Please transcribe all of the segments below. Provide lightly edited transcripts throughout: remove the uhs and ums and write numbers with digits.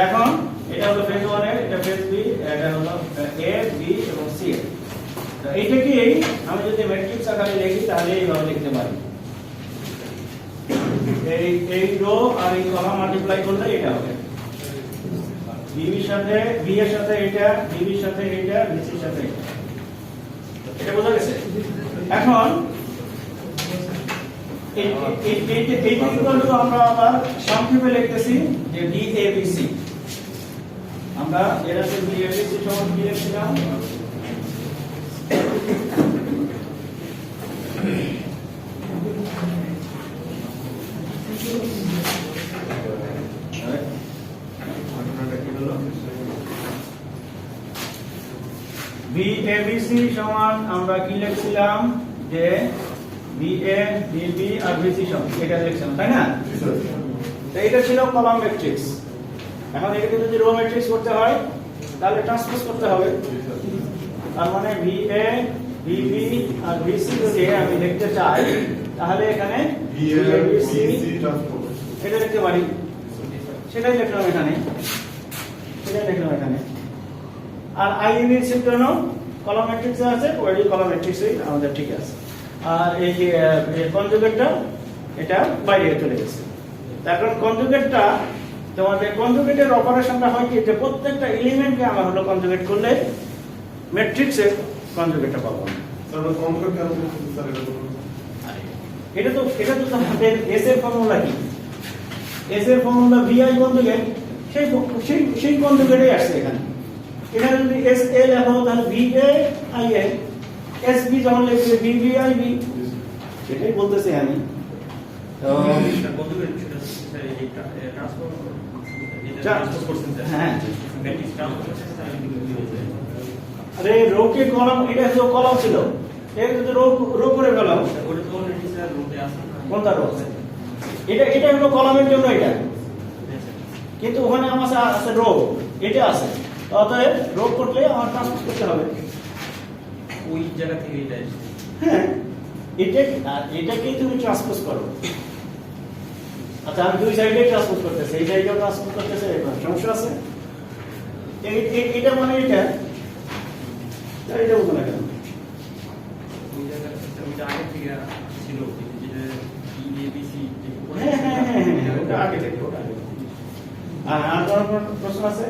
এখন এটা হলো ফেজ 1 এর, এটা ফেজ বি, এটা হলো এ বি এবং সি এর। তো এইটাকে আমি যদি ম্যাট্রিক্স আকারে লিখি তাহলে এইভাবে লিখতে পারি, এই রো আর এই কলাম মাল্টিপ্লাই করলে এটা হবে বিবির সাথে বি এর সাথে এটা, বিবির সাথে এটা, বিসির সাথে এটা। এটা বোঝা গেছে? এখন আমরা আবার সংক্ষেপে লিখতেছি যে ডি এ বি সি। আমরা এর আছে ডি এ বি সি সমান কি লিখছিলাম? বি এ বি সি সমান আমরা কি লিখছিলাম যে B A B B R B C সমান, এটা লিখছিলাম তাই না? তো এটা ছিল কলাম ম্যাট্রিক্স। এখন এটাকে যদি রো ম্যাট্রিক্স করতে হয় তাহলে ট্রান্সপোজ করতে হবে। তার মানে B A B B R B C যদি আমি লিখতে চাই তাহলে এখানে B A B C transpose এটা লিখতে পারি, সেটাই লিখলাম এখানে, সেটাই লিখলাম এখানে। আর আই এন এর জন্য কলাম ম্যাট্রিক্স আছে, ওই কলাম ম্যাট্রিক্সই আমাদের ঠিক আছে। আর এই যে কনজুগেটটা এটা বাইরে চলে গেছে। এখন কনজুগেটটা তোমাদের কনজুগেটের অপারেশনটা হয় কি যে প্রত্যেকটা এলিমেন্টকে আমার হলো কনজুগেট করলে ম্যাট্রিক্সের কনজুগেটটা পাবো। তাহলে কনজুগেট কেন করতে স্যার এটা তো আমাদের এস এর ফর্মুলা কি? এস এর ফর্মুলা ভি আই কনজুগেট, সেই কনজুগেটই আসছে এখানে। এখানে যদি এস এ লেখো তাহলে V A I A, S B যখন লিখবে ভি বি আই বি, সেটাই বলতেছি আমি। তো কনজুগেট সেটা ট্রান্সফার করছেন হ্যাঁ, ম্যাট্রিক্স ট্রান্সফার আরে রো কে কলাম, এটা তো কলাম ছিল, এর যদি রো করে গেলাম ওটা তো অলরেডি স্যার রোতে আছে না? কোনটা রো? এটা হলো কলামের জন্য এটা, কিন্তু ওখানে আমার আছে রো, এটা আছে। অতএব রো করলে আমার ট্রান্সপোজ করতে হবে ওই জায়গা থেকে এটা আসছে। হ্যাঁ, এটাকেই তুমি ট্রান্সপোজ করো। আচ্ছা, আমি দুই সাইডে ট্রান্সপোজ করতেছি, এই সাইডেও ট্রান্সপোজ করতেছে, সমস্যা আছে? এটা মানে এটা বলবো না কেন? ওই জায়গাটা ওইটা আগে থেকে ছিল যেটা ইএবিসি হ্যাঁ, ওটা আগে থেকে, ওটা আগে থেকে। আর কোনো প্রশ্ন আছে?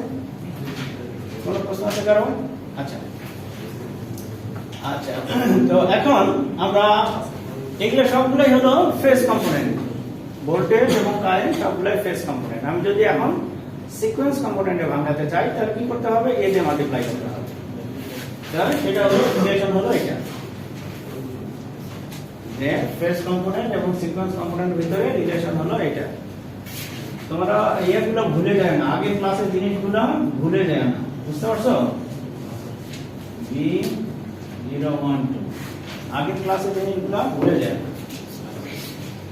কোনো প্রশ্ন আছে কারো? আচ্ছা, তো এখন আমরা এগুলো সবগুলোই হলো ফেজ কম্পোনেন্ট, ভোল্টেজ এবং কারেন্ট সবগুলোই ফেজ কম্পোনেন্ট। আমি যদি এখন সিকোয়েন্স কম্পোনেন্টে ভাঙাতে চাই তাহলে কি করতে হবে? এ দিয়ে মাল্টিপ্লাই করতে হবে। তাহলে সেটা হলো রিলেশন হলো এটা, যে ফেজ কম্পোনেন্ট এবং সিকোয়েন্স কম্পোনেন্টের ভিতরে রিলেশন হলো এটা। তোমরা এইগুলো ভুলে যায় না, আগের ক্লাসের জিনিসগুলো ভুলে যায় না, বুঝতে পারছো? V012 আগের ক্লাসের জিনিসগুলো ভুলে যায় না।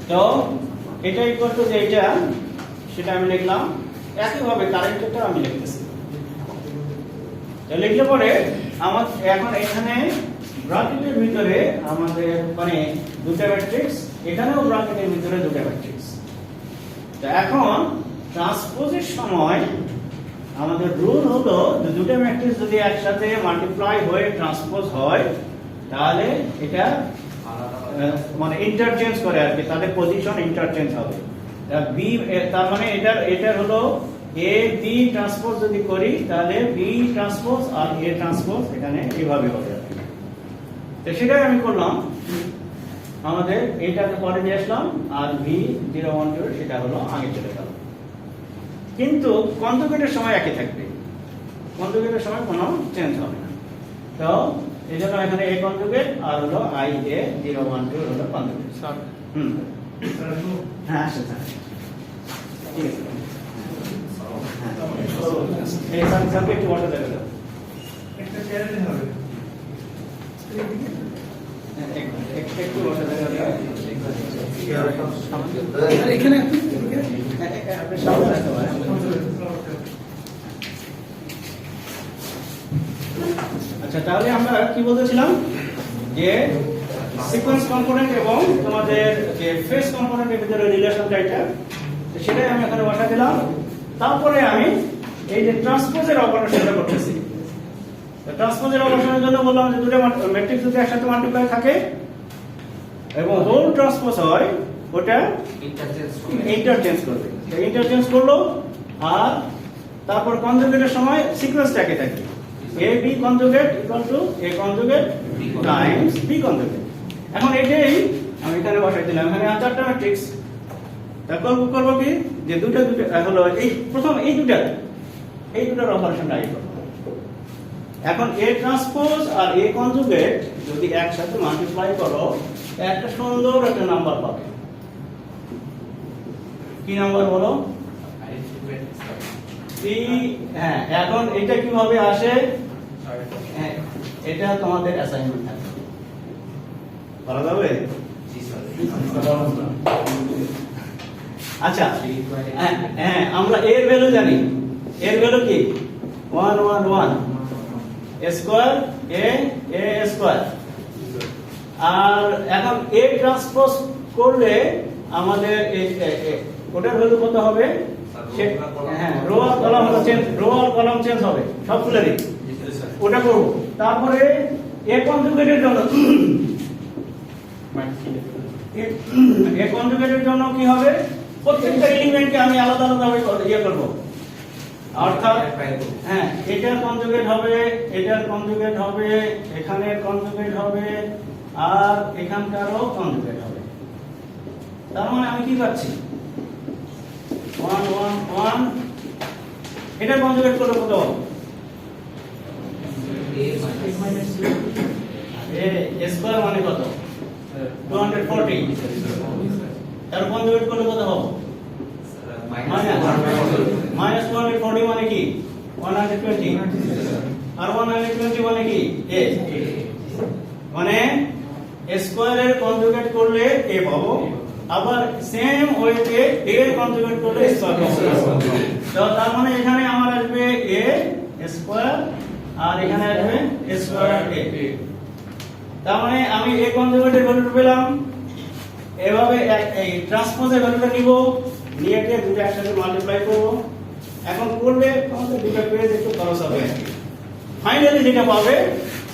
তো এটা ইকুয়াল টু যে এটা, সেটা আমি লিখলাম। একইভাবে কারেন্টটা আমি লিখতেছি। তো লিখলে পরে আমার এখন এখানে ব্র্যাকেটের ভিতরে আমাদের মানে দুটো ম্যাট্রিক্স, এখানেও ব্র্যাকেটের ভিতরে দুটো ম্যাট্রিক্স। তো এখন ট্রান্সপোজের সময় আমাদের রুল হলো যে দুটো ম্যাট্রিক্স যদি একসাথে মাল্টিপ্লাই হয়ে ট্রান্সপোজ হয় তাহলে এটা মানে ইন্টারচেঞ্জ করে আর কি, তাদের পজিশন ইন্টারচেঞ্জ হবে। বি তার মানে এটার হলো এ বি ট্রান্সপোজ যদি করি তাহলে বি ট্রান্সপোজ আর এ ট্রান্সপোজ এখানে এইভাবে হবে আর কি। তো সেটাই আমি করলাম, আমাদের এটাকে পরে নিয়ে আসলাম, আর V012 সেটা হলো আগে চলে গেল। কিন্তু কনজুগেটের সময় একই থাকবে, কনজুগেটের সময় কোনো চেঞ্জ হবে না। তো এই জন্য এখানে এ কনজুগেট আর হলো আই এ 012 হলো কনজুগেট। হ্যাঁ আসে স্যার, ঠিক আছে। এই স্যারকে একটু বসে দেখা যাবে, একটা চ্যানেল হবে একটু বসে দেখা যাবে এখানে আপনি সামনে আসতে পারেন। আচ্ছা, তাহলে আমরা কি বলতেছিলাম যে সিকোয়েন্স কম্পোনেন্ট এবং তোমাদের যে ফেজ কম্পোনেন্টের ভিতরে রিলেশনটা এটা, সেটাই আমি এখানে বসা দিলাম। তারপরে আমি এই যে ট্রান্সপোজের অপারেশনটা করতেছি। ট্রান্সপোজের অপারেশনের জন্য বললাম যে দুটো ম্যাট্রিক্স যদি একসাথে মাল্টিপ্লাই থাকে এবং হোল ট্রান্সপোজ হয়, ওটা ইন্টারচেঞ্জ করবে। ইন্টারচেঞ্জ করলো আর তারপর কনজুগেটের সময় সিকোয়েন্সটা একই থাকে। A B conjugate equal to A conjugate times B conjugate. এখন এটাই আমি এখানে বসাই দিলাম। এখানে আর চারটা ম্যাট্রিক্স। তা করবো কি যে দুটো হলো এই প্রথম এই দুটার অপারেশনটা আগে করবো। এখন এ ট্রান্সপোজ আর এ কনজুগেট যদি একসাথে মাল্টিপ্লাই করো একটা সুন্দর একটা নাম্বার পাবে। কি নাম্বার বলো? হ্যাঁ, এখন এটা কিভাবে আসে? হ্যাঁ, এটা তোমাদের অ্যাসাইনমেন্ট থাকবে, বলা যাবে? আচ্ছা, হ্যাঁ, আমরা এর ভ্যালু জানি। এর ভ্যালু কি? 1 1 1 স্কয়ার এ স্কয়ার। আর এখন এ ট্রান্সপোজ করলে আমাদের ওটার ভ্যালু কত হবে? হ্যাঁ, রো আর কলাম চেঞ্জ হবে সবগুলোরই। ওটা করব। তারপরে এ কনজুগেটের জন্য কি হবে? প্রত্যেকটা এলিমেন্টকে আমি আলাদা আলাদা ভাবে ইয়ে করব। অর্থাৎ হ্যাঁ, এটার কনজুগেট হবে, এটার কনজুগেট হবে, এখানের কনজুগেট হবে, আর এখানকারও কনজুগেট হবে। তার মানে আমি কি পাচ্ছি? 1 1 1। এটা কনজুগেট করলে কত হবে? a স্কয়ার মানে কত? 240। তার কনজুগেট করলে কত হবে? মাইনাস 240 মানে কি? 120। আর 120 মানে কি? a। মানে a স্কয়ারের কনজুগেট করলে a পাবো, আবার সেম ওয়েতে a এর কনজুগেট করলে স্কয়ার পাবো। তো তার মানে এখানে আমার আসবে a স্কয়ার আর এখানে আসবে a স্কয়ার a। তার মানে আমি a কনজুগেটের ভ্যালু পেলাম। এভাবে এই ট্রান্সপোজের ভ্যালুটা নিব, নিয়ে দুটো একসাথে মাল্টিপ্লাই করব। এখন করলে আমাদের দুটো পেজ একটু খরচ হবে। ফাইনালি যেটা পাবে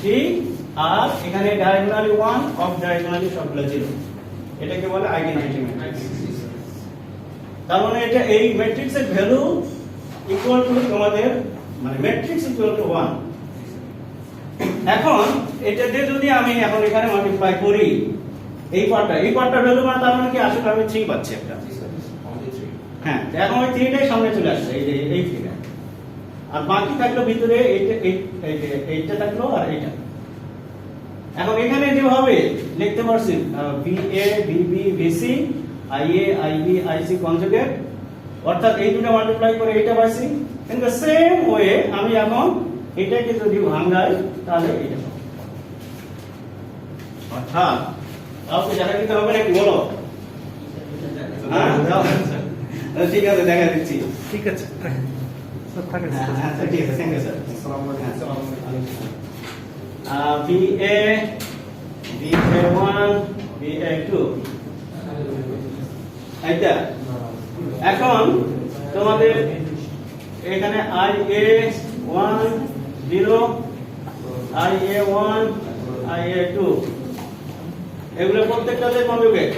3 আর এখানে ডায়াগোনালি 1 অফ ডায়াগোনালি সবগুলো 0। এটাকে বলে আইডেন্টিটি ম্যাট্রিক্স। তার মানে এটা এই ম্যাট্রিক্সের ভ্যালু ইকুয়াল টু তোমাদের মানে ম্যাট্রিক্স ইকুয়াল টু 1। এখন এটা দিয়ে যদি আমি এখন এখানে মাল্টিপ্লাই করি এই পার্টটা ভ্যালু মানে তার মানে কি আসলে আমি 3 পাচ্ছি একটা। হ্যাঁ, এখন ওই 3টাই সামনে চলে আসছে, এই যে এই 3টা। আর বাকি থাকলো ভিতরে এইটা থাকলো আর এইটা। এখন এখানে যেভাবে লিখতে পারছি VA VB VC IA IB IC conjugate, অর্থাৎ এই দুটো মাল্টিপ্লাই করে এইটা পাইছি। ইন দ্য সেম ওয়ে আমি এখন এটাকে যদি ভাঙাই তাহলে এটা পাবো। অর্থাৎ আপনি দেখা দিতে হবে নাকি বলো? হ্যাঁ, ঠিক আছে, দেখা দিচ্ছি। ঠিক আছে স্যার, থাকেন। হ্যাঁ, ঠিক আছে, থ্যাংক ইউ স্যার। আসসালামু আলাইকুম। VA VA1 VA2 এইটা। এখন তোমাদের এখানে IA10 IA1 IA2 এগুলো প্রত্যেকটাতে কনজুগেট,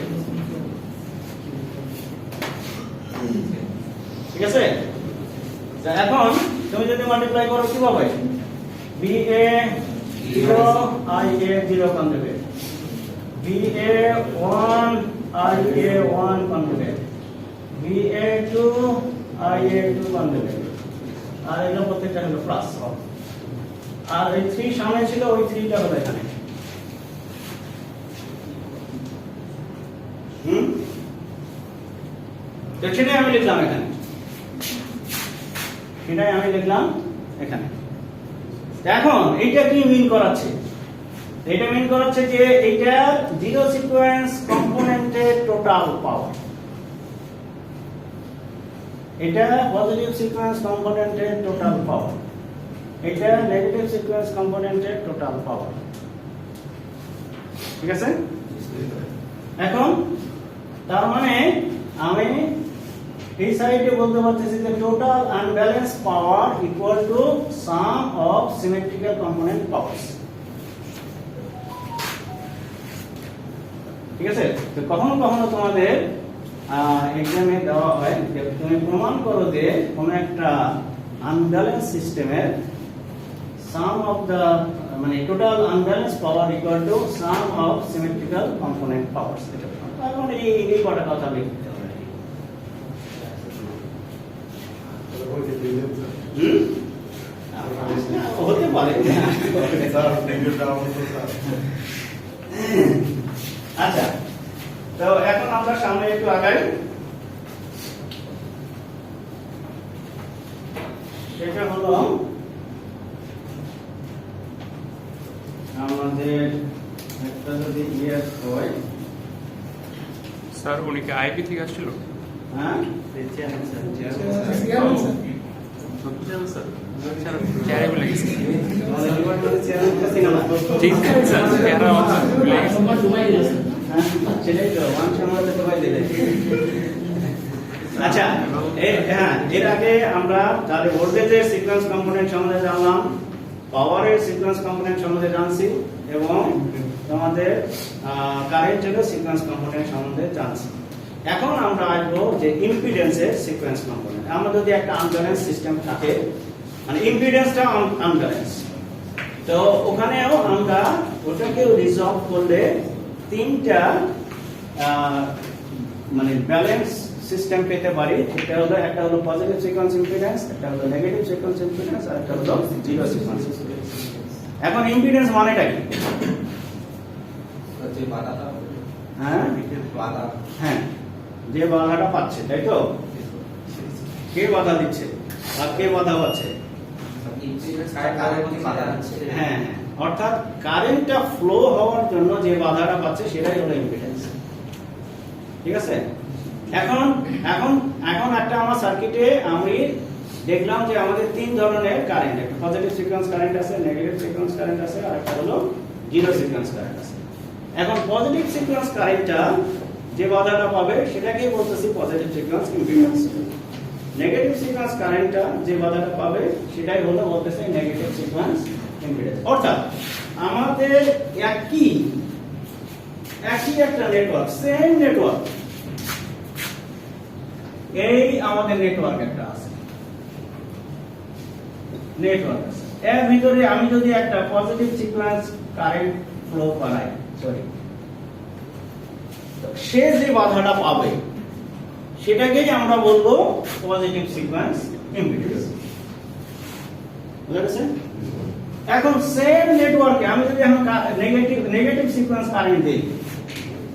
ঠিক আছে? এখন তুমি যদি মাল্টিপ্লাই করো কি পাবে? BA0 IA0 conjugate, BA1 IA1 conjugate, BA2 IA2 conjugate. আর এগুলো প্রত্যেকটা হলো প্লাস। আর এই 3 সামনে ছিল, ওই 3টা হলো এখানে। তো সেটাই আমি লিখলাম এখানে, এখানে। এখন এইটা কি মিন করাচ্ছে? এটা মিন করাচ্ছে যে এইটা জিরো সিকোয়েন্স কম্পোনেন্টের টোটাল পাওয়ার। এটা পজিটিভ সিকোয়েন্স কম্পোনেন্টের টোটাল পাওয়ার, এটা নেগেটিভ সিকোয়েন্স কম্পোনেন্টের টোটাল পাওয়ার, ঠিক আছে? এখন তার মানে আমি এই সাইডে বলতে পারতেছি যে total unbalance power equal to some of symmetrical component powers. ঠিক আছে, তো কখনো কখনো তোমাদের এক্সামে দেওয়া হয় যে তুমি প্রমাণ করো যে কোন একটা আনব্যালেন্স সিস্টেমের সাম অফ দা মানে total unbalance power equal to some of symmetrical component powers. তার মানে এই কটা কথা লিখতে হবে। হতে পারে। আচ্ছা, তো এখন আমরা সামনে একটু আগাই। সেটা হলো আমাদের একটা যদি ইয়েস হয়, স্যার উনি কি আইপি থেকে আসছিল? হ্যাঁ চেয়ারে বলে গেছে। আমাদের ডিপার্টমেন্টের চেয়ারম্যান কাছে না ঠিক আছে স্যার, চেয়ারে বলে গেছে। সেটাই তো মানুষের মধ্যে সবাই দিলে। আচ্ছা, এর আগে আমরা তাহলে ভোল্টেজের সিকোয়েন্স কম্পোনেন্ট সম্বন্ধে জানলাম, পাওয়ারের সিকোয়েন্স কম্পোনেন্ট সম্বন্ধে জানছি এবং তোমাদের কারেন্টের সিকোয়েন্স কম্পোনেন্ট সম্বন্ধে জানছি। এখন আমরা আসবো যে ইম্পিডেন্সের সিকোয়েন্স কম্পোনেন্ট। আমরা যদি একটা আনব্যালেন্স সিস্টেম থাকে, মানে ইম্পিডেন্সটা আনব্যালেন্স, তো ওখানেও আমরা ওটাকেও রিজলভ করলে তিনটা মানে ব্যালেন্স সিস্টেম পেতে পারি। এটা হলো একটা হলো পজিটিভ সিকোয়েন্স ইম্পিডেন্স, একটা হলো নেগেটিভ সিকোয়েন্স ইম্পিডেন্স, আর একটা হলো জিরো সিকোয়েন্স ইম্পিডেন্স। এখন ইম্পিডেন্স মানেটা কি? হ্যাঁ হ্যাঁ, যে বাধাটা পাচ্ছে, তাই তো? কে বাধা দিচ্ছে আর কে বাধা পাচ্ছে? হ্যাঁ, অর্থাৎ কারেন্টটা ফ্লো হওয়ার জন্য যে বাধাটা পাচ্ছে সেটাই হলো ইম্পিডেন্স। ঠিক আছে, এখন এখন এখন একটা আমার সার্কিটে আমি দেখলাম যে আমাদের তিন ধরনের কারেন্ট, একটা পজিটিভ সিকোয়েন্স কারেন্ট আছে, নেগেটিভ সিকোয়েন্স কারেন্ট আছে, আর একটা হলো জিরো সিকোয়েন্স কারেন্ট আছে। এখন পজিটিভ সিকোয়েন্স কারেন্টটা যে বাধাটা পাবে সেটাকেই বলতেছি positive sequence impedance. Negative sequence কারেন্টটা যে বাধাটা পাবে সেটাই হলো বলতেছে নেগেটিভ সিকোয়েন্স ইম্পিডেন্স। অর্থাৎ আমাদের একই একটা নেটওয়ার্ক, সেম নেটওয়ার্ক, এই আমাদের নেটওয়ার্ক একটা আছে, নেটওয়ার্ক আছে। এর ভিতরে আমি যদি একটা পজিটিভ সিকোয়েন্স কারেন্ট ফ্লো করাই, সরি, সে যে বাধাটা পাবে সেটাকেই আমরা বলবো পজিটিভ সিকোয়েন্স ইম্পিডেন্স। বুঝা গেছে? এখন সেম নেটওয়ার্কে আমি যদি এখন নেগেটিভ সিকোয়েন্স কারেন্ট দিই,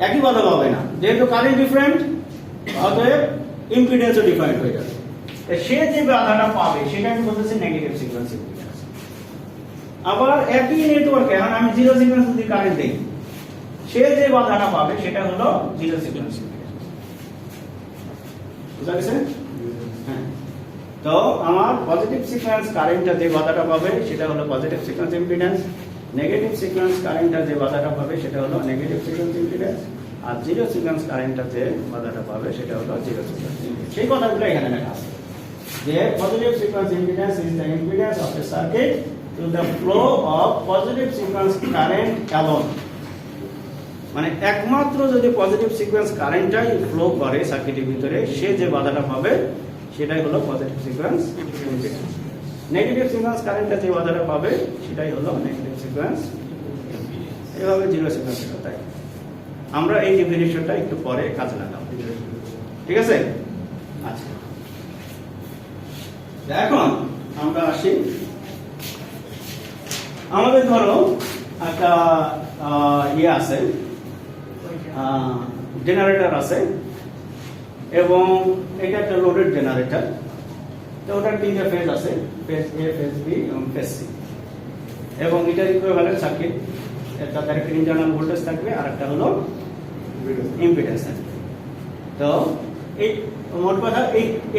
একই বাধা পাবে না, যেহেতু কারেন্ট ডিফারেন্ট, অতএব ইম্পিডেন্সও ডিফারেন্ট হয়ে যাবে। সে যে বাধাটা পাবে সেটাকে বলতেছে নেগেটিভ সিকোয়েন্স ইম্পিডেন্স। আবার একই নেটওয়ার্কে এখন আমি জিরো সিকোয়েন্স যদি কারেন্ট দিই, সে যে বাধাটা পাবে সেটা হলো জিরো সিকোয়েন্স ইম্পিডেন্স। বুঝা গেছে? হ্যাঁ, তো আমার পজিটিভ সিকোয়েন্স কারেন্টটা যে বাধাটা পাবে সেটা হলো positive sequence impedance, negative sequence কারেন্টটা যে বাধাটা পাবে সেটা হলো নেগেটিভ সিকোয়েন্স ইম্পিডেন্স, আর জিরো সিকোয়েন্স কারেন্টটা যে বাধাটা পাবে সেটা হলো জিরো সিকোয়েন্স ইম্পিডেন্স। সেই কথাগুলো এখানে লেখা আছে যে positive sequence impedance is the impedance of A circuit to the flow of positive sequence current alone. মানে একমাত্র যদি পজিটিভ সিকোয়েন্স কারেন্টটাই ফ্লো করে সার্কিটের ভিতরে, সে যে বাধাটা পাবে সেটাই হলো positive sequence impedance. Negative sequence কারেন্টটা যে বাধাটা পাবে সেটাই হলো নেগেটিভ সিকোয়েন্স। এভাবে জিরো সিকোয়েন্স তাই আমরা এই ডেফিনিশনটা একটু পরে কাজে লাগাবো। ঠিক আছে? আচ্ছা, এখন আমরা আসি, আমাদের ধরো একটা ইয়ে আছে, জেনারেটর আছে এবং এটা একটা লোডেড জেনারেটর। তো ওটার তিনটা ফেজ আছে, ফেজ এ, ফেজ বি এবং ফেজ সি, এবং এটার ইকুইভ্যালেন্ট সার্কিট, একটা ডাইরেক্ট ইন্টারনাল ভোল্টেজ থাকবে আর একটা হলো ইম্পিডেন্স থাকবে। তো এই মোট কথা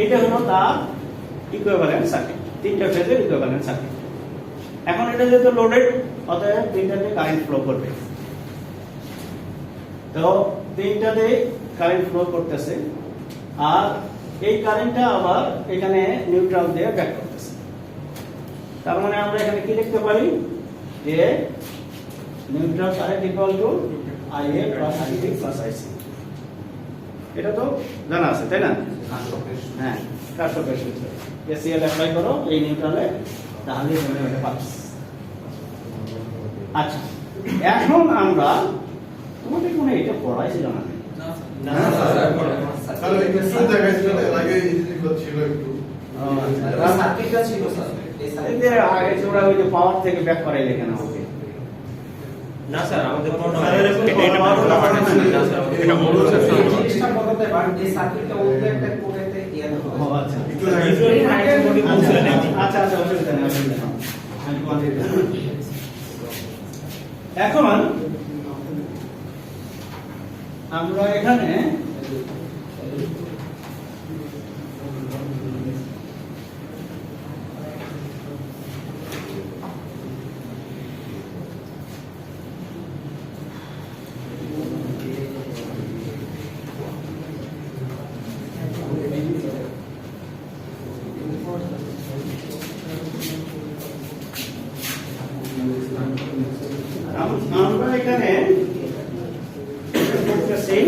এইটা হলো তার ইকুইভ্যালেন্ট সার্কিট, তিনটা ফেজের ইকুইভ্যালেন্ট সার্কিট। এখন এটা যেহেতু লোডেড, অতএব তিনটাতে কারেন্ট ফ্লো করবে। তো তিনটাতে কারেন্ট ফ্লো করতেছে, আর এই কারেন্টটা আবার এখানে নিউট্রাল দিয়ে ব্যাক করতেছে। তার মানে আমরা এখানে কি লিখতে পারি যে neutral current equal to IA plus IB plus IC। এটা তো জানা আছে তাই না? হ্যাঁ, কারশফের সূত্র। KCL অ্যাপ্লাই করো এই নিউট্রালে, তাহলে তুমি এটা পাচ্ছ। আচ্ছা, এখন আমরা তোমাদের কোনো এটা পড়াইছিল না? না কারণ একটু জায়গায় ছিল আগে ইজিলি ছিল একটু সার্কিটটা ছিল স্যার এদের আগে তোমরা ওই যে পাওয়ার থেকে ব্যাক করাইলে কেন আমাকে? না স্যার আমাদের কোনো এটা মূল সেকশন হলো। জিনিসটা বলতে পারেন এই সার্কিটটা ওকে একটা কোডেতে ইয়া ও আচ্ছা। একটু জায়গায় আচ্ছা আচ্ছা, অসুবিধা নেই, অসুবিধা নেই। আমি তোমাদের এখন আমরা এখানে আমরা এখানে করতেছি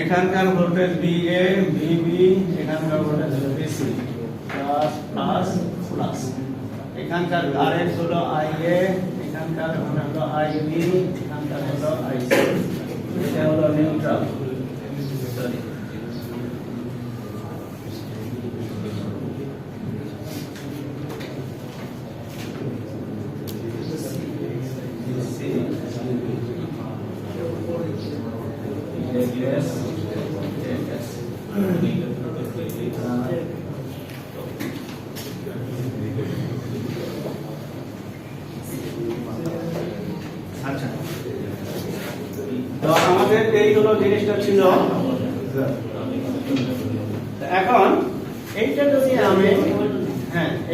এখানকার ভোল্টেজ VA, VB, এখানকার voltage VC plus plus plus, এখানকার কারেন্ট হলো IA, এখানকার হলো IB, এখানকার হলো IC। এটা হলো নিউট্রাল। আচ্ছা, তো আমাদের এই হলো জিনিসটা ছিল। এখন এইটা যদি আমি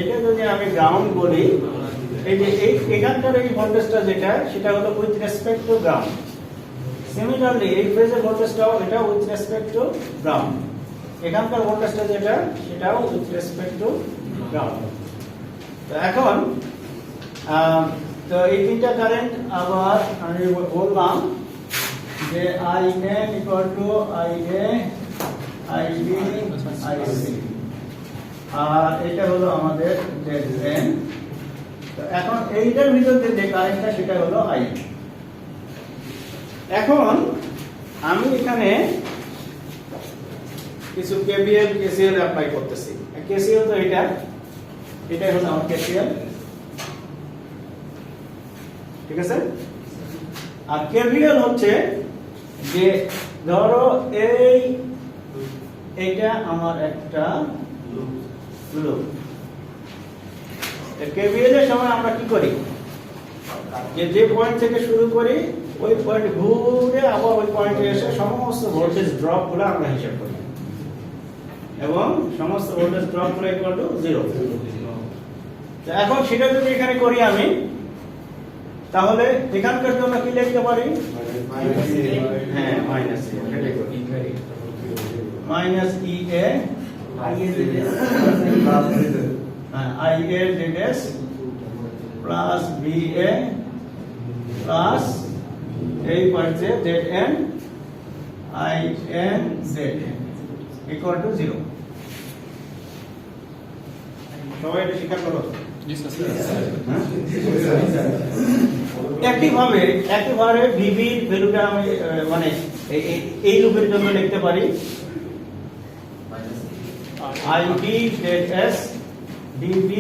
এটা যদি আমি গ্রাউন্ড বলি, এই যে এখানকার এই ভোল্টেজটা যেটা, সেটা হলো with respect to ground. Similarly এই ফেজের ভোল্টেজটাও এটা উইথ রেসপেক্ট টু গ্রাউন্ড। এখানকার ভোল্টেজটা যেটা, সেটাও উইথ রেসপেক্ট টু গ্রাউন্ড। তো এখন তো এই তিনটা কারেন্ট আবার আমি বললাম যে IA equal to IA, IB, IC, আর এটা হলো আমাদের ZN। তো এখন এইটার ভিতর যে কারেন্টটা সেটা হলো I। এখন আমি এখানে কিছু KVL KCL অ্যাপ্লাই করতেছি। KCL তো এটাই হলো আমার KCL, ঠিক আছে? আর KVL হচ্ছে যে ধরো এইটা আমার একটা লুপ। KVL এর সময় আমরা কি করি, যে পয়েন্ট থেকে শুরু করি ওই পয়েন্ট ঘুরে আবার ওই পয়েন্টে এসে সমস্ত ভোল্টেজ ড্রপ গুলো আমরা হিসাব করি, এবং সমস্ত ভোল্টেজ ড্রপ গুলো ইকুয়াল টু 0। তো এখন সেটা যদি এখানে করি আমি, তাহলে এখানকার জন্য কি লিখতে পারি? হ্যাঁ, minus EA IAZS plus VA plus এই পার্টে ZN INZN ইকুয়াল টু 0। সবাই এটা স্বীকার করো? একইভাবে VB এর ভ্যালুটা আমি মানে এই লুপের জন্য লিখতে পারি IB ZS DB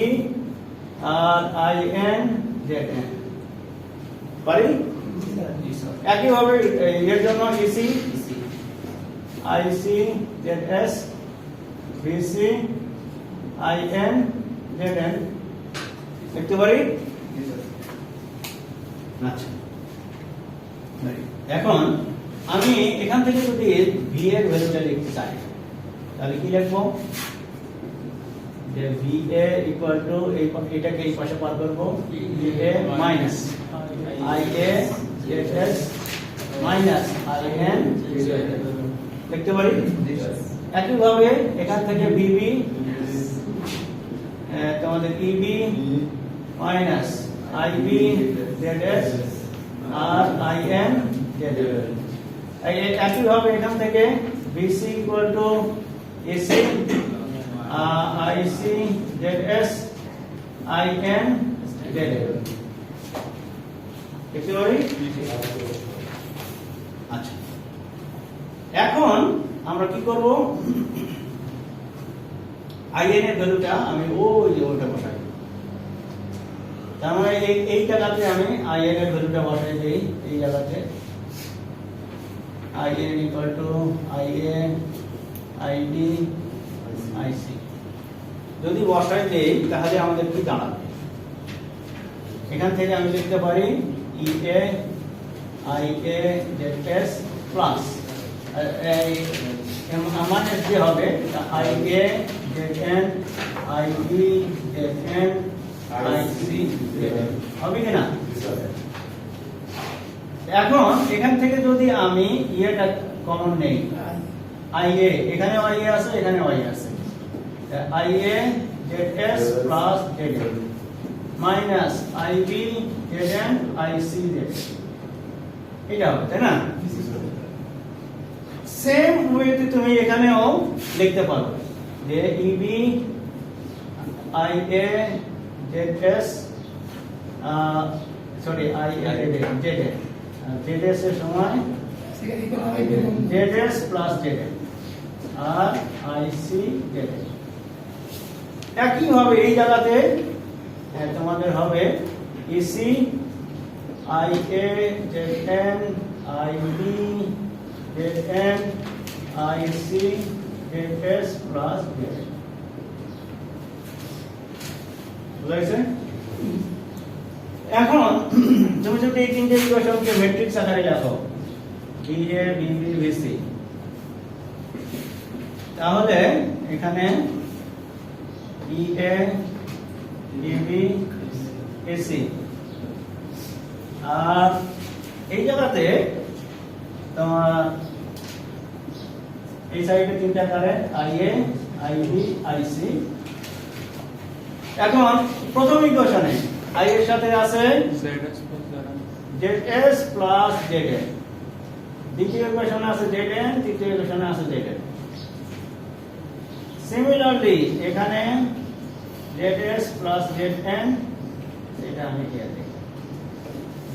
R IN ZN পারি। একইভাবে এর জন্য EC IC ZS BC IN ZN লিখতে পারি। আচ্ছা, এখন আমি এখান থেকে যদি ভি এর ভ্যালুটা লিখতে চাই তাহলে কি লিখবো যে ভি এ ইকুয়াল টু এটাকে এই পাশে পার করব V A minus I A Z S minus I N লিখতে পারি। একইভাবে এখান থেকে ভিবি তোমাদের EB minus IB Z S আর আই এন জেড এস। একইভাবে এখান থেকে BC equal to AC IC Z S I N Z S লিখতে পারি। আচ্ছা, এখন আমরা কি করব, আইএন এর ভ্যালুটা আমি ওই যে ওটা বসাই, তার মানে এই জায়গাতে আমি আইএন এর ভ্যালুটা বসাই দেই। এই জায়গাতে IN equal to IN ID IC যদি বসাই দেই তাহলে আমাদের কি দাঁড়াবে, এখান থেকে আমি লিখতে পারি IA IA Z S plus আমাদের যে হবে IA Z N IB Z N IC হবে কিনা। এখন এখান থেকে যদি আমি ইয়েটা কমন নেই, আইএ এখানে আইএ আছে এখানে আইএ আছে, IA Z S plus Z N minus IB Z N IC Z এটা হবে, তাই না। সেম ওয়েতে তুমি এখানেও লিখতে পারো যে EB IA Z S sorry IA Z N Z S এর সময় Z S plus Z N আর আইসি জেড এন। একইভাবে এই জায়গাতে তোমাদের হবে EC IA Z N IB Z N IC Z S plus Z N. বুঝাইছে? এখন তুমি যদি এই তিনটে ইকুয়েশনকে ম্যাট্রিক্স আকারে লেখো বিএ বিবি ভিসি, তাহলে এখানে ইএ বিবি এসি আর এই জায়গাতে তোমার এই সাইডে তিনটা কারেন্ট আইএ আইবি আইসি। এখন প্রথম ইকুয়েশনে আই এর সাথে আছে Z S plus Z N, দ্বিতীয় ইকুয়েশনে আছে জেড এন, তৃতীয় ইকুয়েশনে আছে জেড এন। সিমিলারলি এখানে Z S plus Z N, এটা আমি কি আছে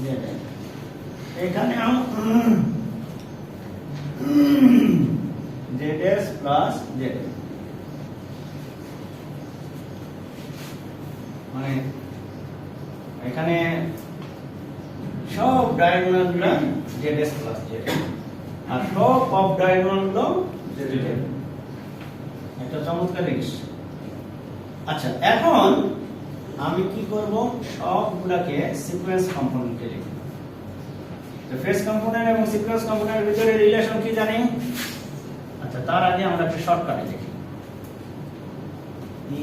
জেড এন, এখানে Z S plus Z N, মানে এখানে সব ডায়াগোনাল গুলো Z S plus Z N আর সব অফ ডায়াগোনাল গুলো জেড এন। একটা চমৎকার জিনিস। আচ্ছা, এখন আমি কি করব, সবগুলোকে সিকোয়েন্স কম্পোনেন্টে লিখব। তো ফেজ কম্পোনেন্ট এবং সিকোয়েন্স কম্পোনেন্টের ভিতরে রিলেশন কি জানি? আচ্ছা, তার আগে আমরা একটা শর্টকাটে লিখি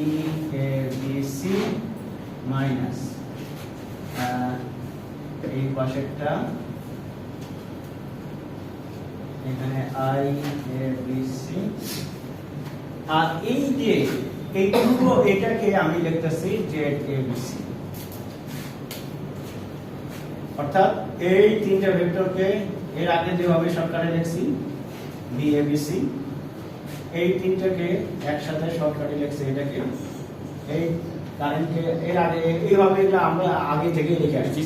ই এ বি সি মাইনাস এই পাশেরটা এখানে আই এ বি সি আর এই যে এইটুকু এটাকে আমি লিখতেছি জেড এ বি সি, অর্থাৎ এই তিনটা ভেক্টরকে এর আগে যেভাবে শর্টকাটে লিখছি বি এ বি সি, এই তিনটাকে একসাথে শর্টকাটে লিখছি এটাকে এই কারেন্টকে এর আগে এইভাবে এটা আমরা আগে থেকে লিখে আসছি।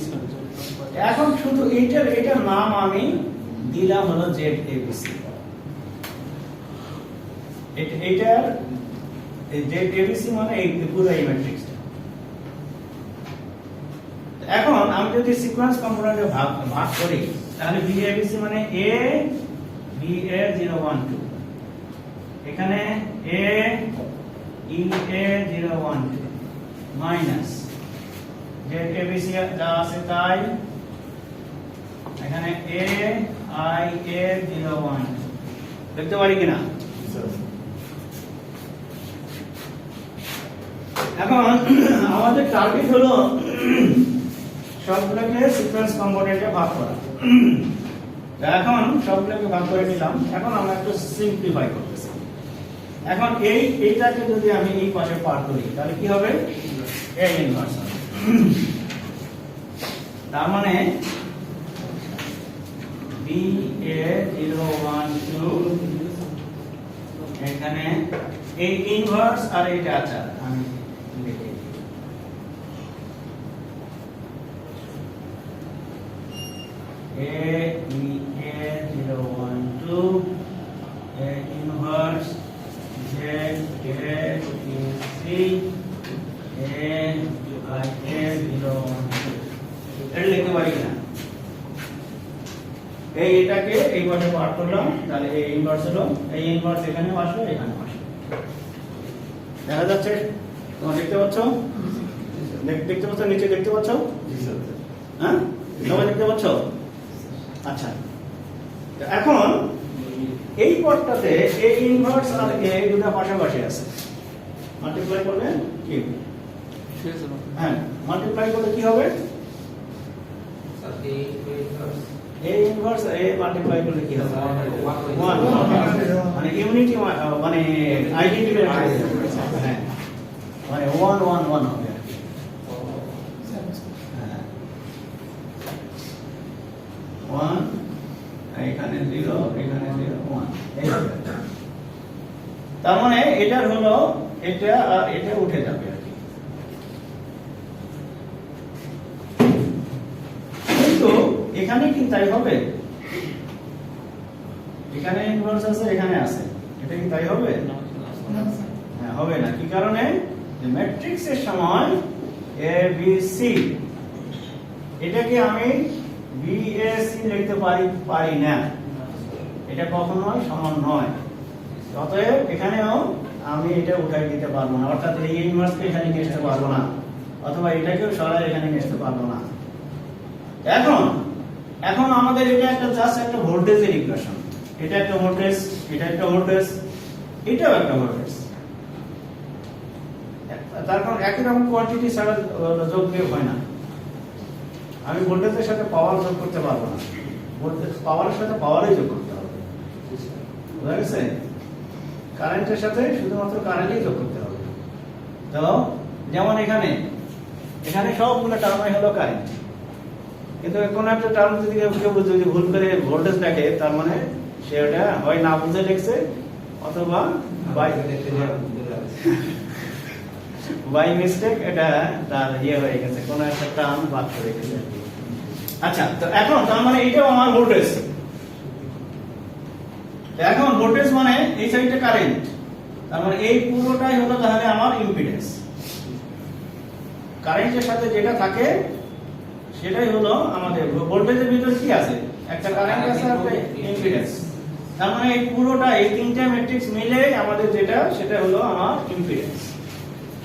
এখন শুধু এটার নাম আমি দিলাম হলো জেড এ বি সি। এটার জেড এ বি সি মানে এই পুরো এই ম্যাট্রিক্সটা। এখন আমি যদি সিকোয়েন্স কম্পোনেন্টে ভাগ করি তাহলে বি এ বি সি মানে এ বি এ 0 1 2, এখানে এ ই এ 0 1 2 minus Z A B C যা আছে তাই এখানে এ আই এ 01 দেখতে পারি কিনা? এখন আমাদের টার্গেট হলো সবগুলোকে সিকোয়েন্স কম্পোনেন্টে ভাগ করা। এখন সবগুলোকে ভাগ করে নিলাম। এখন আমরা একটু সিম্পলিফাই করতেছি। এখন এইটাকে যদি আমি এই পাশে পার করি তাহলে কি হবে? এ ইনভার্স হবে। তার মানে বি এ 012 এখানে এই ইনভার্স আর এইটা আচ্ছা আমি লিখে দিই। A B A 012 A inverse Z A B C A I A 012 এটা লিখতে পারি না? এটাকে এই পাশে পার করলাম তাহলে এই ইনভার্স হলো, এই ইনভার্স এখানে আসলো, এখানে আসলো। দেখা যাচ্ছে? তোমরা দেখতে পাচ্ছ? দেখতে পাচ্ছ? নিচে দেখতে পাচ্ছ? হ্যাঁ, সবাই দেখতে পাচ্ছ? আচ্ছা, এখন এই পদটাতে এ ইনভার্স আর এ দুটো পাশাপাশি আছে। মাল্টিপ্লাই করলে কি? হ্যাঁ, মাল্টিপ্লাই করলে কি হবে? স্যার এই inverse A inverse A multiply করলে কি হবে? 1 মানে ইউনিটি মানে আইডেন্টিটি হ্যাঁ, মানে 1 1 1 হবে। হ্যাঁ, 1 এখানে 0 এখানে 0 1 এই হবে। তার মানে এটার হলো এটা আর এটা উঠে যাবে আর কি। কিন্তু এখানে কি তাই হবে? এখানে ইনভার্স আছে, এখানে আছে, এটা কি তাই হবে? হ্যাঁ, হবে না। কি কারণে? যে ম্যাট্রিক্সের সময় এ বি সি এটাকে আমি বি এ সি লিখতে পারি না, এটা কখনোই সমান নয়। অতএব এখানেও আমি এটা উঠাই দিতে পারবো না, অর্থাৎ এই ইনভার্সকে এখানে নিয়ে আসতে পারবো না, অথবা এটাকেও সরাই এখানে নিয়ে আসতে পারবো না। এখন আমাদের এটা একটা জাস্ট একটা ভোল্টেজের ইকুয়েশন। এটা একটা ভোল্টেজ, এটা একটা ভোল্টেজ, এটাও একটা ভোল্টেজ। তারপর একই রকম কোয়ান্টিটি ছাড়া যোগ বিয়োগ হয় না। আমি ভোল্টেজের সাথে পাওয়ার যোগ করতে পারবো না, ভোল্টেজ পাওয়ারের সাথে পাওয়ারই যোগ করতে হবে। বুঝা গেছে? কারেন্টের সাথে শুধুমাত্র কারেন্টই যোগ করতে হবে। তো যেমন এখানে সবগুলো টার্মই হলো কারেন্ট, কিন্তু কোনো একটা টার্ম যদি কেউ যদি ভুল করে ভোল্টেজ দেখে তার মানে সে ওটা হয় না বুঝে লিখছে অথবা বাই মিস্টেক এটা তার হয়ে গেছে, কোনো একটা টার্ম বাদ করে গেছে। আচ্ছা, তো এখন তার মানে এটাও আমার ভোল্টেজ। এখন ভোল্টেজ মানে এই সাইডটা কারেন্ট, তার মানে এই পুরোটাই হলো তাহলে আমার ইম্পিডেন্স। কারেন্টের সাথে যেটা থাকে সেটাই হলো আমাদের ভোল্টেজের ভিতরে কি আছে? একটা কারেন্ট আছে আর একটা ইম্পিডেন্স। তার মানে এই পুরোটা এই তিনটা ম্যাট্রিক্স মিলে আমাদের যেটা সেটা হলো আমার ইম্পিডেন্স।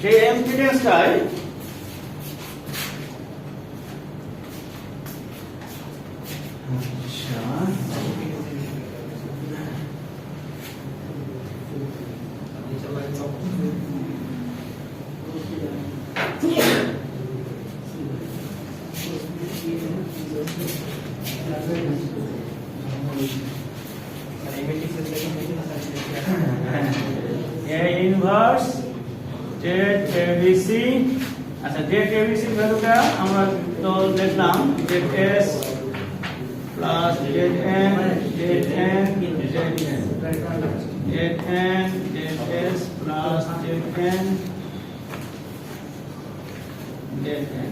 সেই ইম্পিডেন্সটাই ইনভার্স জেড এবিসি। আচ্ছা, জেড এবিসি ভ্যালুটা আমরা তো দেখলাম Z S plus Z N Z N Z N Z N Z S plus Z N Z N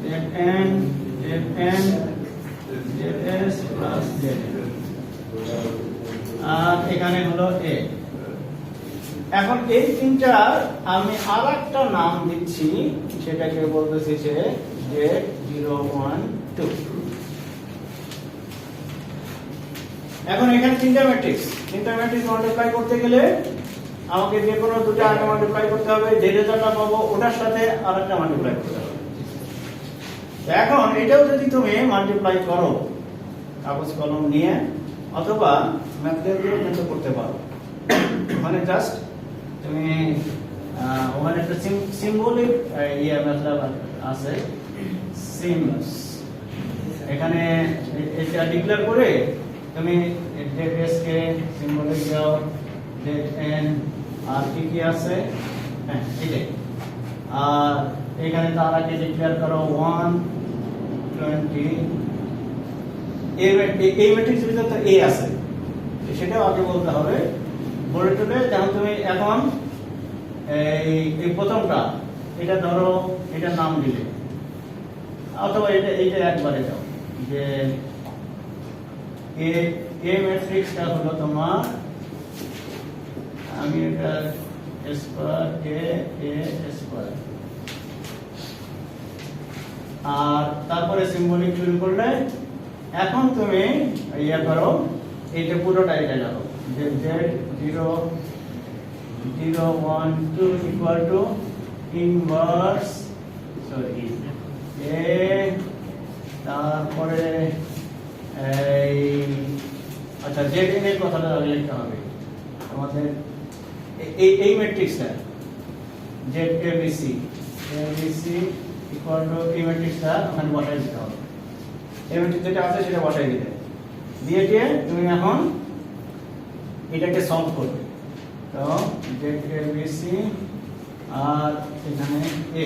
Z N Z N Z S plus Z N, আর এখানে হলো এ। এখন এই তিনটার আমি আর একটা নাম দিচ্ছি, সেটাকে বলতেছি যে Z012। এখন এখানে তিনটা ম্যাট্রিক্স মাল্টিপ্লাই করতে গেলে আমাকে যে কোনো দুটো আগে মাল্টিপ্লাই করতে হবে, যে রেজাল্টটা পাবো ওটার সাথে আরেকটা মাল্টিপ্লাই করতে হবে। এখন এটাও যদি তুমি মাল্টিপ্লাই করো কাগজ কলম নিয়ে অথবা ম্যাথদের দিয়ে কিন্তু করতে পারো। ওখানে জাস্ট তুমি ওখানে একটা সিম্বলিক ইয়ে মেথড আছে, সিমস। এখানে এটা ডিক্লেয়ার করে তুমি ডেট এস কে সিম্বলিক দাও, ডেট এন, আর কি কি আছে, হ্যাঁ এটাই। আর এখানে তার আগে ডিক্লেয়ার করো 120। এই ম্যাট্রিক্স ভিতরে তো এ আছে, সেটাও আগে বলতে হবে। বলে টুলে যেমন তুমি এখন এই প্রথমটা এটা ধরো, এটা নাম দিলে, অথবা এটা একবারে দাও যে এ ম্যাট্রিক্সটা হলো তোমার, আমি এটা স্কয়ার এ স্কয়ার, আর তারপরে সিম্বলিক শুরু করলে এখন তুমি ইয়া করো, এইটা পুরোটা এটা লাগো যে z0 0 1 2 equal to inverse sorry A, তারপরে এই আচ্ছা জেড এর কথাটা লিখতে হবে আমাদের। এই ম্যাট্রিক্সটা জেড এবিসি ইকুয়াল টু এই ম্যাট্রিক্সটা ওখানে বসাই দিতে হবে। এই ম্যাট্রিক্স যেটা আছে সেটা বসাই দিতে দিয়ে তুমি এখন এটাকে সলভ করবে। তো জেড এবিসি আর এখানে এ,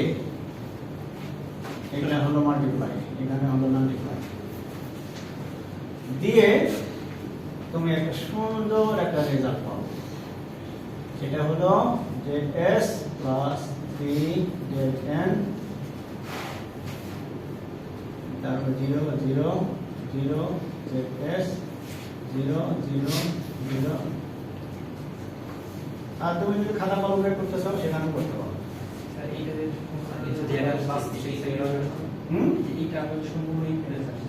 এখানে হলো মাল্টিপ্লাই, এখানে হলো মাল্টিপ্লাই দিয়ে তুমি একটা সুন্দর একটা রেজাল্ট পাবে। সেটা হলো Z S plus 3 Z N, তারপর 0 0 0 জেড এস 0 0 0। আর তুমি যদি খাতা কলম বের করতে চাও সেখানে করতে পারো। স্যার এইটা যে জেনারেল ক্লাস সেই সেইটা এইটা আমি সম্পূর্ণই ফেলে যাচ্ছি।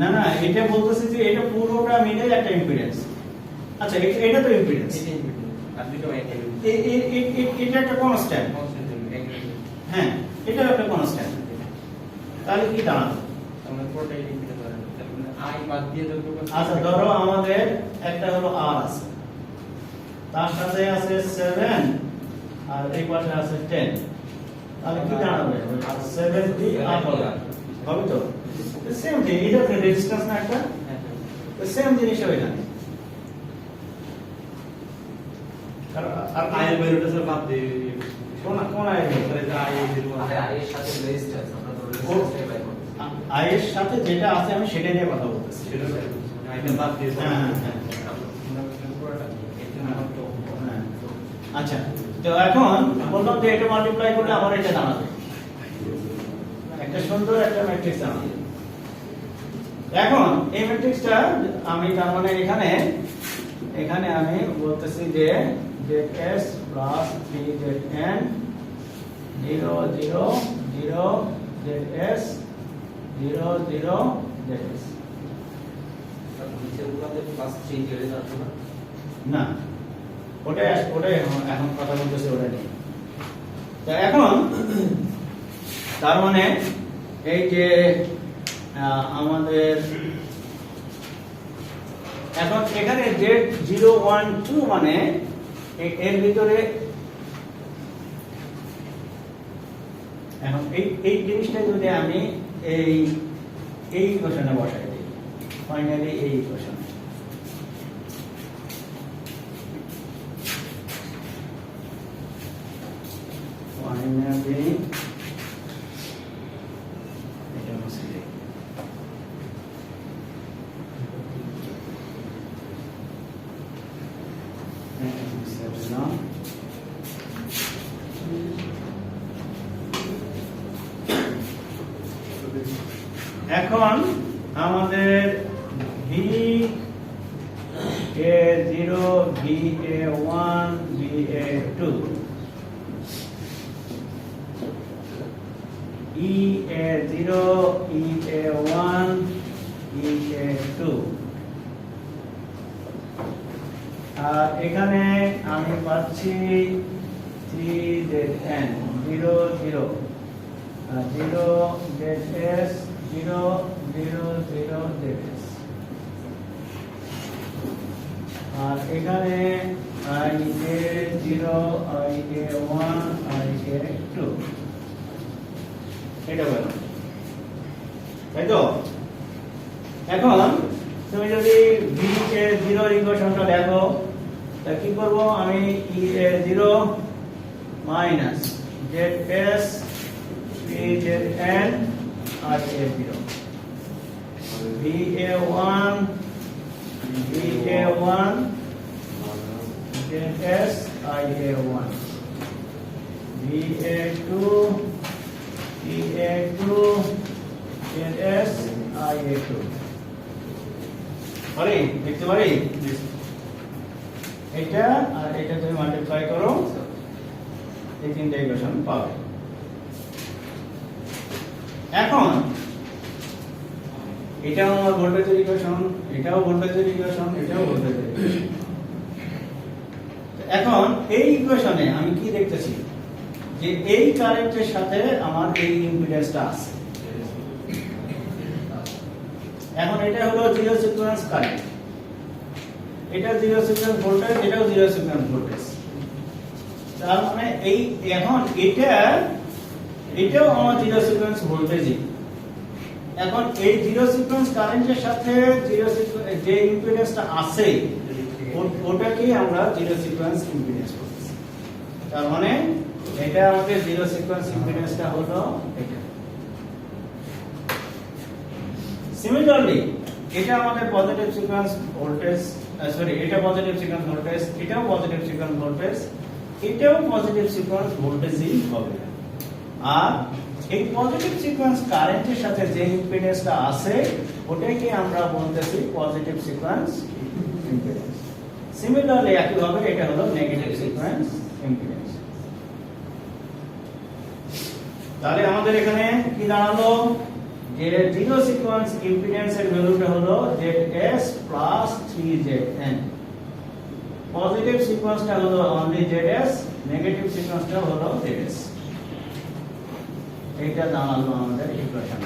না না, এটা বলতেছি যে এটা পুরোটা মিলে একটা ইম্পিডেন্স। আচ্ছা এটা তো ইম্পিডেন্স, আর দুটো এটা একটা কনস্ট্যান্ট। হ্যাঁ এটা একটা কনস্ট্যান্ট, তাহলে কি দাঁড়াবে? আমরা পুরোটাই লিখতে পারি। তাহলে আই বাদ দিয়ে যতটুকু আচ্ছা ধরো আমাদের একটা হলো আর আছে, তার সাথে আছে 7 আর এই পাশে আছে 10, তাহলে কি দাঁড়াবে? 70 আর হবে তো সেম থিং। এটা রেজিস্ট্যান্স না একটা, সেম জিনিস হবে না। আর আয়ের ভ্যালুটা স্যার বাদ দিয়ে কোন আয়ের এর সাথে রেজিস্ট্যান্স আমরা তো রেজিস্ট্যান্সটাই পাই। আয়ের সাথে যেটা আছে আমি সেটা নিয়ে কথা বলতেছি। সেটা আইটা বাদ দিয়ে হ্যাঁ হ্যাঁ হ্যাঁ হ্যাঁ। আচ্ছা তো এখন বললাম যে এটা মাল্টিপ্লাই করলে আমার এটা দাঁড়াবে একটা সুন্দর একটা ম্যাট্রিক্স দাঁড়াবে। এখন এই ম্যাট্রিক্সটা আমি তার মানে এখানে আমি বলতেছি যে zs plus 3 zn 0 0 0 zs 0 0 zs। নিচেগুলোতে প্লাস 3 জেরে যাচ্ছে না। না ওটাই এখন কথা বলতেছি ওটা নিয়ে। তো এখন তার মানে এই যে আমাদের এখন এখানে z0 1 2 মানে এর ভিতরে এখন এই জিনিসটা যদি আমি এই ইকুয়েশনে বসাই দিই, ফাইনালি এই ইকুয়েশনে এটা মুছে দিই। এখন আমাদের VA0 VA1 VA2 EA0 EA1 EA2 আর এখানে আমি পাচ্ছি 3ZN 0 0 0 ZS 0 0 0 ZS আর এখানে IA0 IA1 IA2 এটা বলো তাই তো এখন তুমি যদি VA0 ইকুয়েশনটা দেখো তাহলে কি করব আমি EA0 minus ZS PZN IA0 VA1 VA1 ZS IA1 VA2 EA2 ZS IA2 পারি দেখতে পারি এটা আর এটা তুমি মাল্টিপ্লাই করো এই তিনটা ইকুয়েশন পাবে এখন এটাও আমার ভোল্টেজের ইকুয়েশন এটাও ভোল্টেজের ইকুয়েশন এটাও ভোল্টেজের ইকুয়েশন এখন এই ইকুয়েশনে আমি কি দেখতেছি যে এই কারেন্টের সাথে আমার এই ইম্পিডেন্সটা আছে এখন এটা হলো জিরো সিকোয়েন্স কারেন্ট এটা জিরো সিকোয়েন্স ভোল্টেজ এটাও জিরো সিকোয়েন্স ভোল্টেজ তার মানে এই এখন এটাও আমার জিরো সিকোয়েন্স ভোল্টেজই এখন এই জিরো সিকোয়েন্স কারেন্টের সাথে জিরো সিকোয়েন্স যে ইম্পিডেন্সটা আছে ওটাকে আমরা জিরো সিকোয়েন্স ইম্পিডেন্স বলছি তার মানে এটা আমাদের জিরো সিকোয়েন্স ইম্পিডেন্সটা হলো এটা সিমিলারলি এটা আমাদের পজিটিভ সিকোয়েন্স ভোল্টেজ এটা পজিটিভ সিকোয়েন্স ভোল্টেজ এটাও পজিটিভ সিকোয়েন্স ভোল্টেজ এটাও পজিটিভ সিকোয়েন্স ভোল্টেজই হবে আর এই পজিটিভ সিকোয়েন্স কারেন্টের সাথে যে ইম্পিডেন্সটা আছে ওটাকে আমরা বলতেছি পজিটিভ সিকোয়েন্স ইম্পিডেন্স সিমিলারলি একইভাবে এটা হলো নেগেটিভ সিকোয়েন্স ইম্পিডেন্স তাহলে আমাদের এখানে কি দাঁড়ালো যে জিরো সিকোয়েন্স ইম্পিডেন্সের ভ্যালুটা হলো ZS প্লাস 3ZN পজিটিভ সিকোয়েন্সটা হলো অনলি ZS নেগেটিভ সিকোয়েন্সটা হলো ZS এটা দাঁড়ালো আমাদের ইকুয়েশন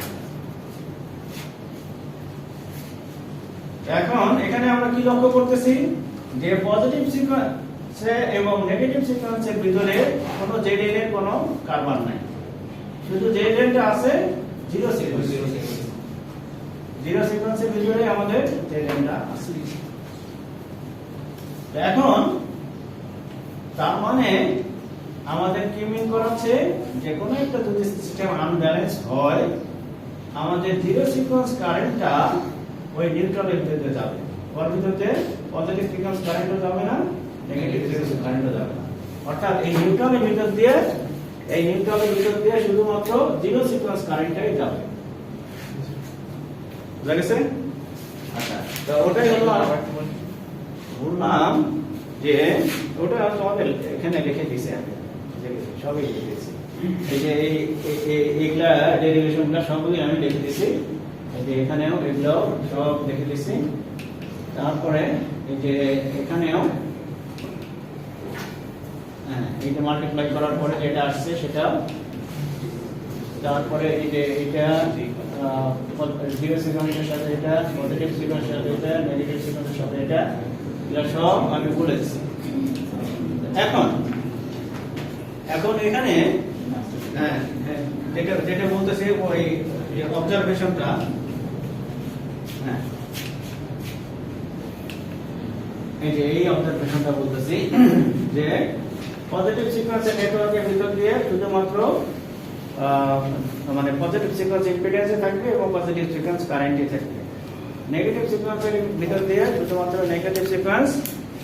এখন এখানে আমরা কি লক্ষ্য করতেছি যে পজিটিভ সিকোয়েন্সে এবং নেগেটিভ সিকোয়েন্সের ভিতরে কোনো ZL এর কোনো কারবার নাই শুধু ZL টা আছে জিরো সিকোয়েন্সের ভিতরে আমাদের ZL টা আছে এখন তার মানে আমাদের কি মিন করাচ্ছে যে কোনো একটা যদি সিস্টেম আনব্যালেন্স হয় আমাদের জিরো সিকোয়েন্স কারেন্টটা ওই নিউট্রালের ভিতরে যাবে ওর ভিতরে পজিটিভ সিকোয়েন্স কারেন্টও যাবে না নেগেটিভ সিকোয়েন্স কারেন্টও যাবে না অর্থাৎ এই নিউট্রালের ভিতর দিয়ে শুধুমাত্র জিরো সিকোয়েন্স কারেন্টটাই যাবে বুঝা গেছে আচ্ছা তো ওটাই হলো বললাম যে ওটা তোমাদের এখানে লিখে দিয়েছে আমি সবই লিখে দিয়েছি এই যে এইগুলা ডেরিভেশনগুলো সবই আমি লিখে দিয়েছি এই যে এখানেও এগুলো সব লিখে দিয়েছি তারপরে এই যে এখানেও এইটা মাল্টিপ্লাই করার পরে যেটা আসছে সেটা তারপরে এই যে এটা জিরো সিকোয়েন্সের সাথে এটা পজিটিভ সিকোয়েন্সের সাথে এটা নেগেটিভ সিকোয়েন্সের সাথে এটা এগুলো সব আমি বলেছি এখন এখানে যেটা বলতেছে ওই অবজারভেশনটা এই যে এই অবজারভেশনটা বলতেছি যে পজিটিভ সিকোয়েন্সের নেটওয়ার্কের ভিতর দিয়ে শুধুমাত্র মানে পজিটিভ সিকোয়েন্স ইম্পিডেন্সে থাকবে এবং পজিটিভ সিকোয়েন্স কারেন্টে থাকবে নেগেটিভ সিকোয়েন্সের ভিতর দিয়ে শুধুমাত্র নেগেটিভ সিকোয়েন্স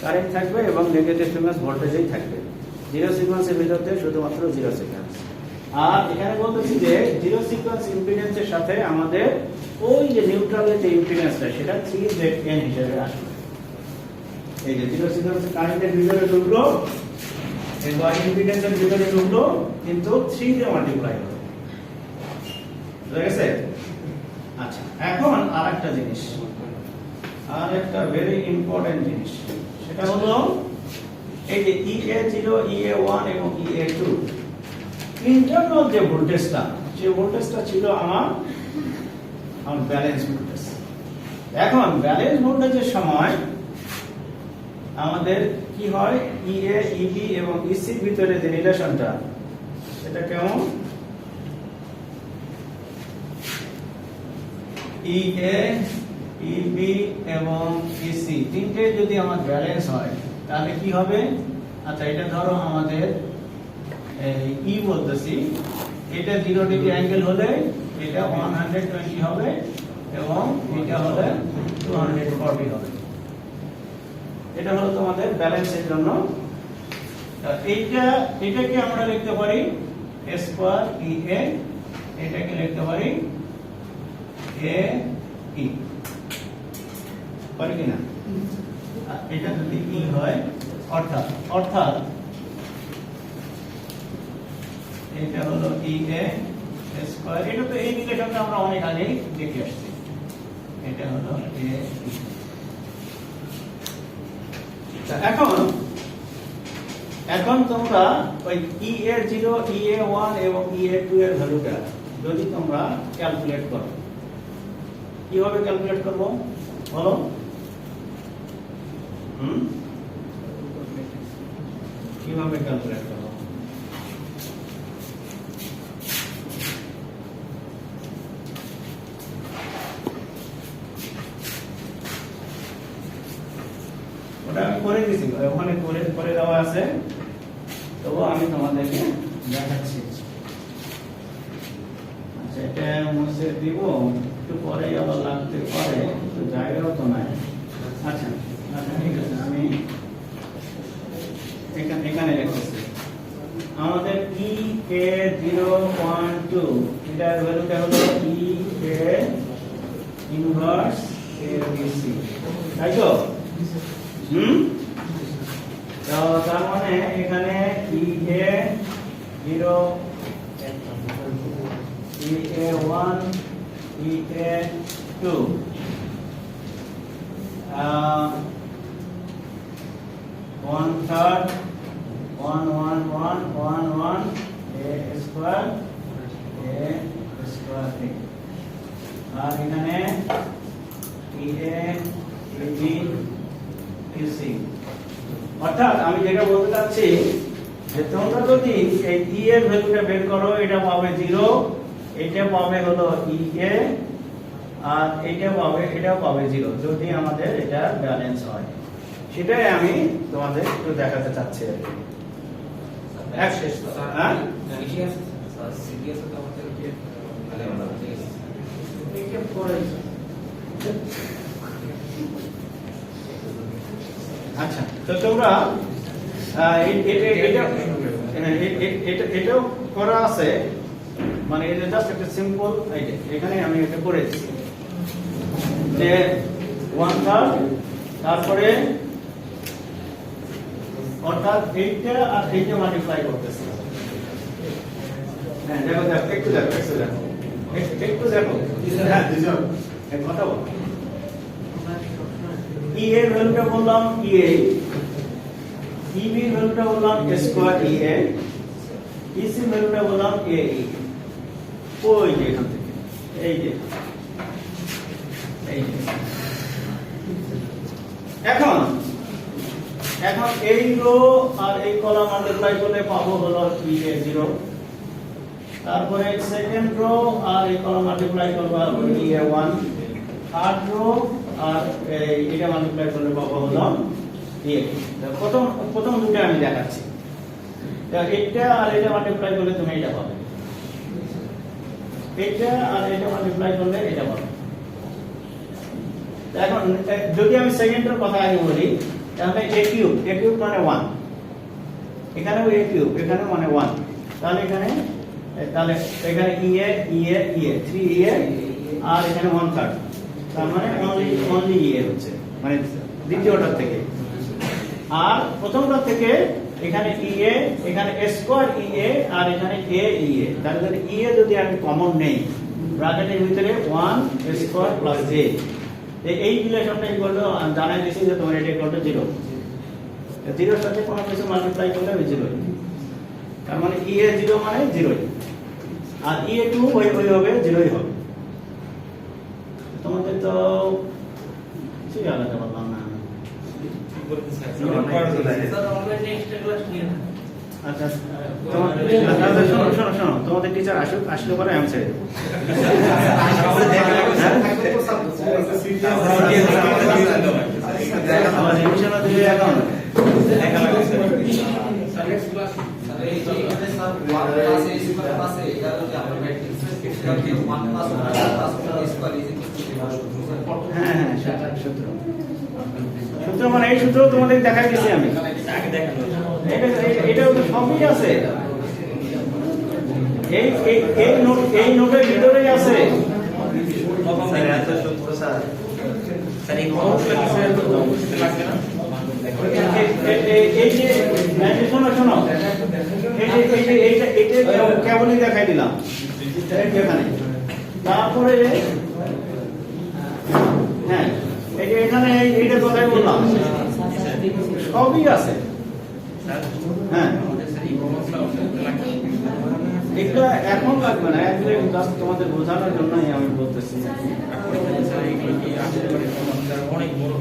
কারেন্ট থাকবে এবং নেগেটিভ সিকোয়েন্স ভোল্টেজই থাকবে জিরো সিকোয়েন্সের ভিতর দিয়ে শুধুমাত্র জিরো সিকোয়েন্স আর এখানে বলতেছি যে জিরো সিকোয়েন্স ইম্পিডেন্সের সাথে আমাদের ওই যে নিউট্রালের যে ইম্পিডেন্সটা সেটা 3ZN হিসেবে আসবে এই যে জিরো সিকোয়েন্স কারেন্টের ভিতরে ঢুকলো এবার ইম্পিডেন্সের ভিতরে ঢুকলো কিন্তু 3 দিয়ে মাল্টিপ্লাই হলো বুঝা গেছে আচ্ছা এখন আরেকটা জিনিস আরেকটা ভেরি ইম্পর্টেন্ট জিনিস সেটা হলো এই যে EA0 EA1 এবং EA2 ইন্টারনাল যে ভোল্টেজটা ছিল আমার আমার ব্যালেন্স ভোল্টেজ। এখন ব্যালেন্স ভোল্টেজের সময় আমাদের কি হয়, ইএ ইবি এবং ইসির ভিতরে যে রিলেশনটা সেটা কেমন, ইএ ইবি এবং ইসি তিনটে যদি আমার ব্যালেন্স হয় তাহলে কি হবে, আচ্ছা এটা ধরো আমাদের ই বলতেছি, এটা 0 ডিগ্রি অ্যাঙ্গেল হলে এটা 120 হবে এবং এটা হলে 240 হবে। এটা হলো তোমাদের ব্যালেন্সের জন্য। এটাকে আমরা লিখতে পারি a স্কয়ার ea, এটাকে লিখতে পারি a e, পারি কিনা? এটা যদি ই হয় অর্থাৎ এটা হলো ea স্কয়ার, এটা তো এই রিলেশনটা আমরা অনেক আগেই দেখে আসছি, এটা হলো a e। এখন তোমরা ওই EA0, EA1 এবং EA2 এর ভ্যালুটা যদি তোমরা ক্যালকুলেট করো, কিভাবে ক্যালকুলেট করবো বলো? কিভাবে ক্যালকুলেট করবো? ওটা আমি করে দিছি, ওখানে করে দেওয়া আছে, তবু আমি তোমাদেরকে দেখাচ্ছি। আচ্ছা এটা মুছে দিব, একটু পরে আবার লাগতে পারে, একটু জায়গাও তো নাই। আচ্ছা আচ্ছা ঠিক আছে, আমি এখানে লিখতেছি আমাদের EA012 এটার ভ্যালুটা হলো EA ইনভার্স ABC, তাই তো? তো তার মানে এখানে EA0 EA1 EA2 1/3 1 1 1 1 1 a square আর এখানে EA EB EC। অর্থাৎ আমি যেটা বলতে চাচ্ছি যে তোমরা যদি এই E এর ভ্যালুটা বের করো, এটা পাবে 0, এটা পাবে হলো EA আর এটাও পাবে 0 যদি আমাদের এটা ব্যালেন্স হয়। সেটাই আমি তোমাদের একটু দেখাতে চাচ্ছি আর কি। হ্যাঁ আচ্ছা, তো তোমরা এটাও করা আছে, মানে এটা জাস্ট একটা সিম্পল এখানে আমি এটা করেছি যে 1/3, তারপরে অর্থাৎ এইটা আর এইটা মাল্টিপ্লাই করতেছি। হ্যাঁ দেখো একটু দেখো হ্যাঁ কথা বল। E এর ভ্যালুটা বললাম EA, EB এর ভ্যালুটা বললাম a স্কয়ার EA, EC এর ভ্যালুটা বললাম AE। ওই যে এখান থেকে এই যে এখন এই রো আর এই কলাম মাল্টিপ্লাই করলে পাবো হলো EA0, তারপরে সেকেন্ড রো আর এই কলাম মাল্টিপ্লাই করলে পাবো EA1, থার্ড রো আর এটা মাল্টিপ্লাই করলে পাবো হলো EA2। প্রথম দুটো আমি দেখাচ্ছি, এটা আর এটা মাল্টিপ্লাই করলে তুমি এটা পাবে, এটা আর এটা মাল্টিপ্লাই করলে এটা পাবে। এখন যদি আমি সেকেন্ডের কথা আগে বলি, তাহলে a কিউব মানে 1, এখানেও a কিউব, এখানে মানে 1, তাহলে এখানে EA 3EA আর এখানে 1/3, তার মানে অনলি EA হচ্ছে, মানে দ্বিতীয়টার থেকে। আর প্রথমটার থেকে এখানে EA, এখানে a স্কয়ার EA আর এখানে AEA, তাহলে EA যদি আমি কমন নেই ব্র্যাকেটের ভিতরে 1 a স্কয়ার প্লাস a, এই রিলেশনটা ইকুয়াল টু জানাই দিয়েছি যে তোমার এটা ইকুয়াল টু 0, 0 এর সাথে কোনো কিছু মাল্টিপ্লাই করলে হবে 0, তার মানে EA0 মানে 0, আর EA2 ওই হবে 0 হবে। তোমাদের তো কিছুই আলাদা বললাম না আমি। স্যার অনলাইনে এক্সট্রা ক্লাস নিয়ে না আচ্ছা শোনো শোনো তোমাদের টিচার আসলে পরে আমি ছেড়ে দেবো আমার রিভিশনও দিলে এখন স্যার নেক্সট ক্লাস স্যার এই যে এখানে স্যার ওয়ান ক্লাসে স্কয়ার ক্লাসে এটা হচ্ছে আমরা প্র্যাকটিস এটা কি one class square is equal to হ্যাঁ সূত্র মানে এই সূত্র তোমাদের দেখাই দিয়েছি আমি এটা তো সবই আছে এই নোটের ভিতরেই আছে এই যে শোনো এইটা কেবলই দেখাই দিলাম এখানে তারপরে হ্যাঁ এই যে এখানে এইটা কথাই বললাম সবই আছে হ্যাঁ এগুলো এখন লাগবে না একদম জাস্ট তোমাদের বোঝানোর জন্যই আমি বলতেছি অনেক বড়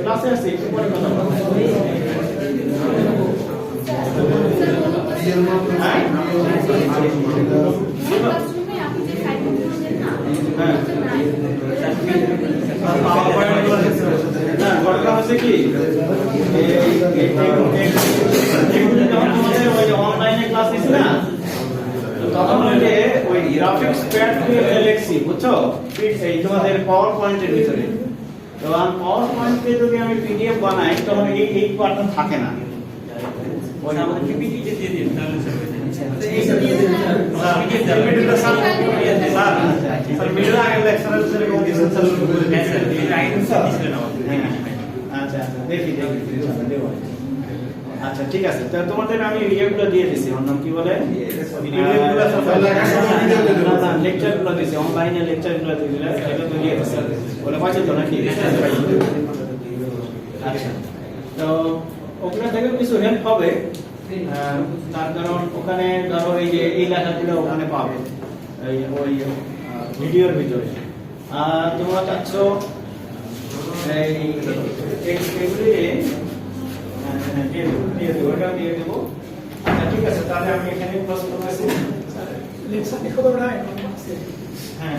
ক্লাসে আছি একটু পরে কথা বলবো ঘটনা হচ্ছে কি অনলাইনে ক্লাস নিচ্ছি না তখন ওই গ্রাফিক্স প্যাড লিখছি বুঝছো এই তোমাদের পাওয়ার পয়েন্টের ভিতরে তো পাওয়ার পয়েন্টে যদি আমি পিডিএফ বানাই তখন এই পার্টটা থাকে না ওই আমাদের পিপিটিতে দিয়ে দিন তাহলে আচ্ছা ঠিক আছে তোমাদের আমি ভিডিওগুলো দিয়ে দিছি ওর নাম কি বলে লেকচারগুলো দিছি অনলাইনে লেকচারগুলো দিলে এটা তো দিয়ে দিছি বলে পাচ্ছেন তো নাকি আচ্ছা তো ওখানে থেকে কিছু হেল্প হবে তার কারণ ওখানে ধরো এই যে এই লেখাগুলো ওখানে পাবে ওই ভিডিওর ভিতরে আর তোমরা চাচ্ছ দিয়ে দেবো এটা দিয়ে দেবো আচ্ছা ঠিক আছে তাহলে আমি এখানে ক্লোজ করতেছি